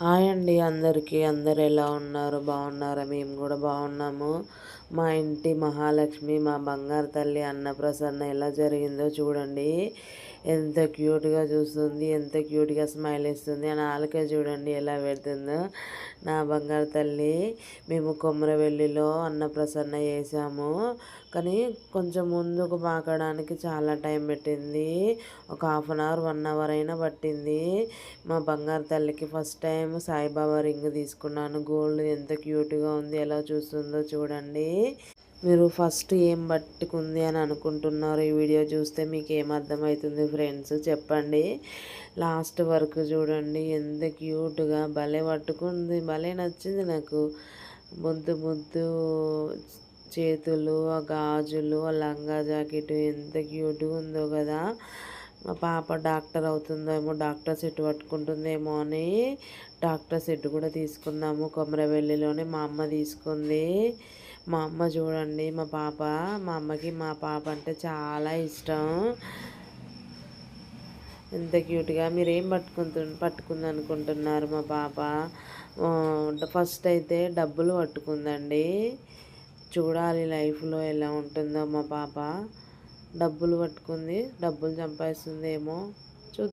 Hi అండి అందరికీ. అందరు ఎలా ఉన్నారు? బాగున్నారా? మేము కూడా బాగున్నాము. మా ఇంటి మహాలక్ష్మి, మా బంగారు తల్లి అన్నప్రసన్న ఎలా జరిగిందో చూడండి. ఎంత క్యూట్గా చూస్తుంది, ఎంత క్యూట్గా స్మైల్ ఇస్తుంది. ఆ నాలుక చూడండి ఎలా పెడుతుందో నా బంగారు తల్లి. మేము కొమరవెల్లిలో అన్నప్రసన్న చేసాము, కానీ కొంచెం ముందుకు పాకడానికి చాలా టైం పెట్టింది. ఒక 1/2 1 అవర్ అయినా పట్టింది. మా బంగారు తల్లికి ఫస్ట్ టైం సాయిబాబా రింగ్ తీసుకున్నాను. గోల్డ్ ఎంత క్యూట్గా ఉంది, ఎలా చూస్తుందో చూడండి. మీరు ఫస్ట్ ఏం పట్టుకుంది అని అనుకుంటున్నారు? ఈ వీడియో చూస్తే మీకు ఏమర్థమవుతుంది ఫ్రెండ్స్ చెప్పండి. లాస్ట్ వరకు చూడండి, ఎంత క్యూట్గా భలే పట్టుకుంది. భలే నచ్చింది నాకు. ముద్దు ముద్దు చేతులు, ఆ గాజులు, ఆ లంగా జాకెట్ ఎంత క్యూట్గా ఉందో కదా. మా పాప డాక్టర్ అవుతుందేమో, డాక్టర్ సెట్ పట్టుకుంటుందేమో అని డాక్టర్ సెట్ కూడా తీసుకున్నాము కొమరవెల్లిలోనే. మా అమ్మ తీసుకుంది. మా అమ్మ చూడండి, మా అమ్మకి మా పాప అంటే చాలా ఇష్టం. ఎంత క్యూట్గా. మీరు ఏం పట్టుకుంది అనుకుంటున్నారు? మా పాప ఫస్ట్ అయితే డబ్బులు పట్టుకుందండి. చూడాలి లైఫ్లో ఎలా ఉంటుందో మా పాప. డబ్బులు పట్టుకుంది, డబ్బులు సంపాదిస్తుందేమో.